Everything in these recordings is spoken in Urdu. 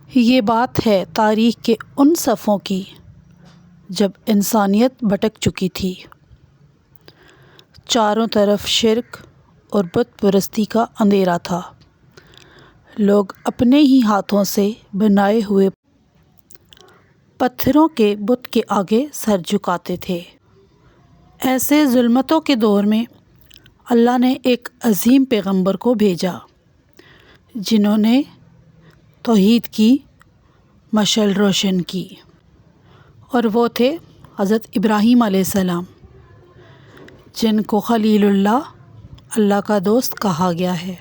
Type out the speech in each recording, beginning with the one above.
یہ بات ہے تاریخ کے ان صفوں کی جب انسانیت بھٹک چکی تھی، چاروں طرف شرک اور بت پرستی کا اندھیرا تھا۔ لوگ اپنے ہی ہاتھوں سے بنائے ہوئے پتھروں کے بت کے آگے سر جھکاتے تھے۔ ایسے ظلمتوں کے دور میں اللہ نے ایک عظیم پیغمبر کو بھیجا جنہوں نے توحید کی مشعل روشن کی، اور وہ تھے حضرت ابراہیم علیہ السلام، جن کو خلیل اللہ، اللہ کا دوست کہا گیا ہے۔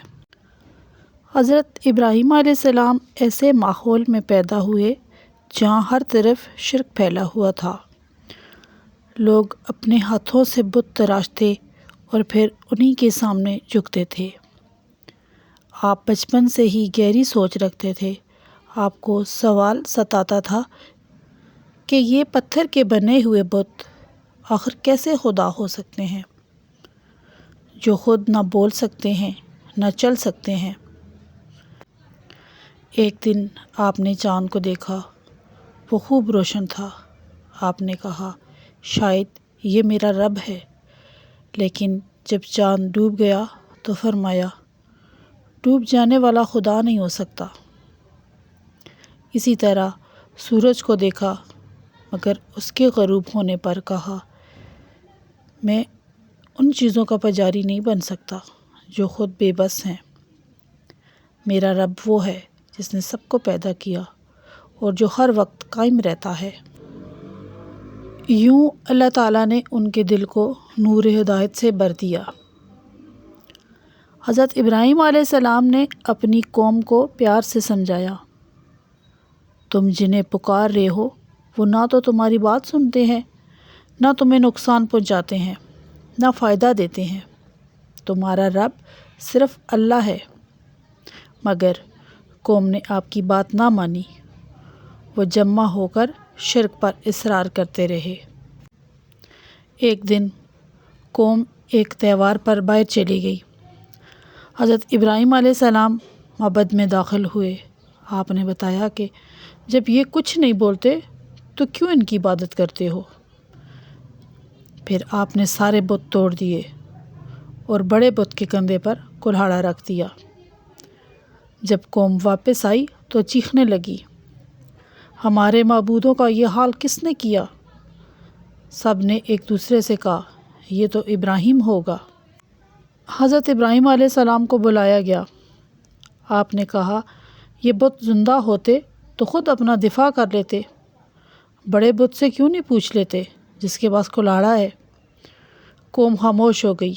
حضرت ابراہیم علیہ السلام ایسے ماحول میں پیدا ہوئے جہاں ہر طرف شرک پھیلا ہوا تھا۔ لوگ اپنے ہاتھوں سے بت تراشتے اور پھر انہی کے سامنے جھکتے تھے۔ آپ بچپن سے ہی گہری سوچ رکھتے تھے۔ آپ کو سوال ستاتا تھا کہ یہ پتھر کے بنے ہوئے بت آخر کیسے خدا ہو سکتے ہیں، جو خود نہ بول سکتے ہیں نہ چل سکتے ہیں۔ ایک دن آپ نے چاند کو دیکھا، وہ خوب روشن تھا۔ آپ نے کہا شاید یہ میرا رب ہے، لیکن جب چاند ڈوب گیا تو فرمایا ڈوب جانے والا خدا نہیں ہو سکتا۔ اسی طرح سورج کو دیکھا، مگر اس کے غروب ہونے پر کہا میں ان چیزوں کا پجاری نہیں بن سکتا جو خود بے بس ہیں۔ میرا رب وہ ہے جس نے سب کو پیدا کیا اور جو ہر وقت قائم رہتا ہے۔ یوں اللہ تعالیٰ نے ان کے دل کو نور ہدایت سے بھر دیا۔ حضرت ابراہیم علیہ السلام نے اپنی قوم کو پیار سے سمجھایا، تم جنہیں پکار رہے ہو وہ نہ تو تمہاری بات سنتے ہیں، نہ تمہیں نقصان پہنچاتے ہیں، نہ فائدہ دیتے ہیں۔ تمہارا رب صرف اللہ ہے۔ مگر قوم نے آپ کی بات نہ مانی، وہ جمع ہو کر شرک پر اصرار کرتے رہے۔ ایک دن قوم ایک تہوار پر باہر چلی گئی۔ حضرت ابراہیم علیہ السلام معبد میں داخل ہوئے۔ آپ نے بتایا کہ جب یہ کچھ نہیں بولتے تو کیوں ان کی عبادت کرتے ہو؟ پھر آپ نے سارے بت توڑ دیے اور بڑے بت کے کندھے پر کلہاڑا رکھ دیا۔ جب قوم واپس آئی تو چیخنے لگی ہمارے معبودوں کا یہ حال کس نے کیا؟ سب نے ایک دوسرے سے کہا یہ تو ابراہیم ہوگا۔ حضرت ابراہیم علیہ السلام کو بلایا گیا۔ آپ نے کہا یہ بت زندہ ہوتے تو خود اپنا دفاع کر لیتے، بڑے بت سے کیوں نہیں پوچھ لیتے جس کے پاس کلاڑا ہے؟ قوم خاموش ہو گئی،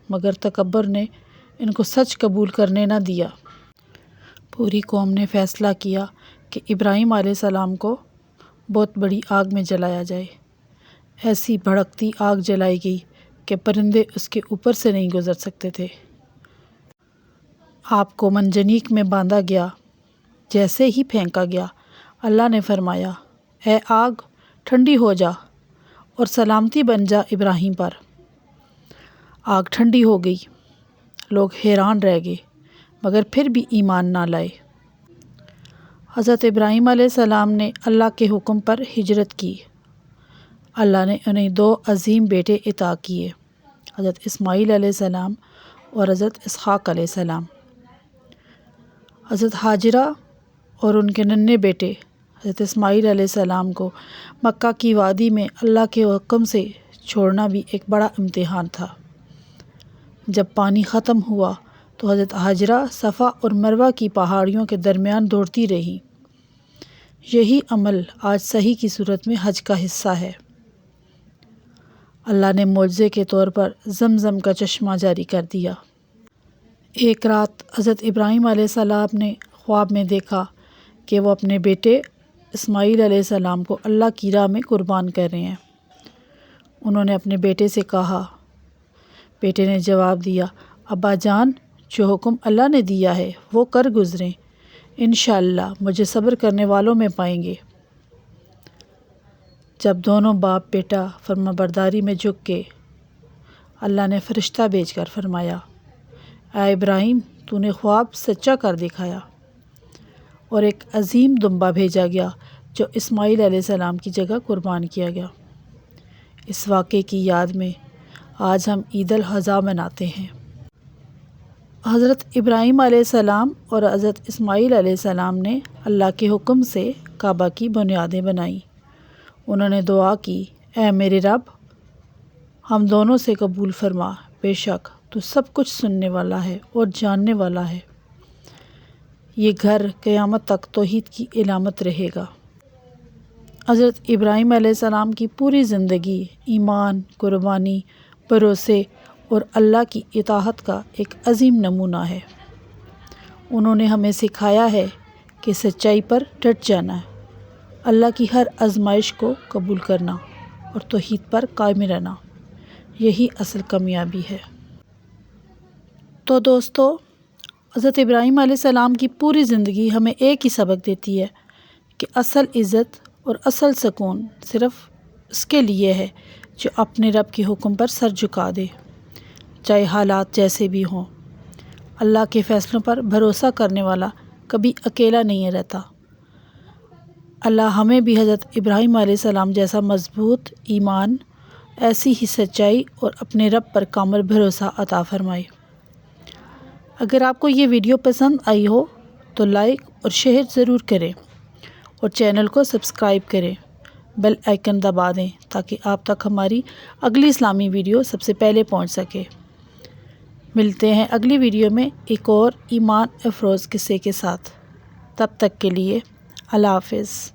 مگر تکبر نے ان کو سچ قبول کرنے نہ دیا۔ پوری قوم نے فیصلہ کیا کہ ابراہیم علیہ السلام کو بہت بڑی آگ میں جلایا جائے۔ ایسی بھڑکتی آگ جلائی گئی کہ پرندے اس کے اوپر سے نہیں گزر سکتے تھے۔ آپ کو منجنیق میں باندھا گیا۔ جیسے ہی پھینکا گیا، اللہ نے فرمایا اے آگ ٹھنڈی ہو جا اور سلامتی بن جا ابراہیم پر۔ آگ ٹھنڈی ہو گئی، لوگ حیران رہ گئے، مگر پھر بھی ایمان نہ لائے۔ حضرت ابراہیم علیہ السلام نے اللہ کے حکم پر ہجرت کی۔ اللہ نے انہیں 2 عظیم بیٹے عطا کیے، حضرت اسماعیل علیہ السلام اور حضرت اسحاق علیہ السلام۔ حضرت ہاجرہ اور ان کے ننھے بیٹے حضرت اسماعیل علیہ السلام کو مکہ کی وادی میں اللہ کے حکم سے چھوڑنا بھی ایک بڑا امتحان تھا۔ جب پانی ختم ہوا تو حضرت ہاجرہ صفا اور مروہ کی پہاڑیوں کے درمیان دوڑتی رہیں۔ یہی عمل آج صحیح کی صورت میں حج کا حصہ ہے۔ اللہ نے معجزے کے طور پر زمزم کا چشمہ جاری کر دیا۔ ایک رات حضرت ابراہیم علیہ السلام نے خواب میں دیکھا کہ وہ اپنے بیٹے اسماعیل علیہ السلام کو اللہ کی راہ میں قربان کر رہے ہیں۔ انہوں نے اپنے بیٹے سے کہا، بیٹے نے جواب دیا ابا جان جو حکم اللہ نے دیا ہے وہ کر گزریں، انشاءاللہ مجھے صبر کرنے والوں میں پائیں گے۔ جب دونوں باپ بیٹا فرما برداری میں جھک گئے، اللہ نے فرشتہ بھیج کر فرمایا اے ابراہیم تو نے خواب سچا کر دکھایا۔ اور ایک عظیم دمبا بھیجا گیا جو اسماعیل علیہ السلام کی جگہ قربان کیا گیا۔ اس واقعے کی یاد میں آج ہم عید الاضحیٰ مناتے ہیں۔ حضرت ابراہیم علیہ السلام اور حضرت اسماعیل علیہ السلام نے اللہ کے حکم سے کعبہ کی بنیادیں بنائیں۔ انہوں نے دعا کی، اے میرے رب، ہم دونوں سے قبول فرما، بے شک تو سب کچھ سننے والا ہے اور جاننے والا ہے۔ یہ گھر قیامت تک توحید کی علامت رہے گا۔ حضرت ابراہیم علیہ السلام کی پوری زندگی ایمان، قربانی، بھروسے اور اللہ کی اطاعت کا ایک عظیم نمونہ ہے۔ انہوں نے ہمیں سکھایا ہے کہ سچائی پر ڈٹ جانا ہے، اللہ کی ہر آزمائش کو قبول کرنا اور توحید پر قائم رہنا، یہی اصل کامیابی ہے۔ تو دوستو، حضرت ابراہیم علیہ السلام کی پوری زندگی ہمیں ایک ہی سبق دیتی ہے کہ اصل عزت اور اصل سکون صرف اس کے لیے ہے جو اپنے رب کے حکم پر سر جھکا دے، چاہے حالات جیسے بھی ہوں۔ اللہ کے فیصلوں پر بھروسہ کرنے والا کبھی اکیلا نہیں رہتا۔ اللہ ہمیں بھی حضرت ابراہیم علیہ السلام جیسا مضبوط ایمان، ایسی ہی سچائی اور اپنے رب پر کامل بھروسہ عطا فرمائے۔ اگر آپ کو یہ ویڈیو پسند آئی ہو تو لائک اور شیئر ضرور کریں اور چینل کو سبسکرائب کریں، بیل آئیکن دبا دیں تاکہ آپ تک ہماری اگلی اسلامی ویڈیو سب سے پہلے پہنچ سکے۔ ملتے ہیں اگلی ویڈیو میں ایک اور ایمان افروز قصے کے ساتھ۔ تب تک کے لیے اللہ حافظ۔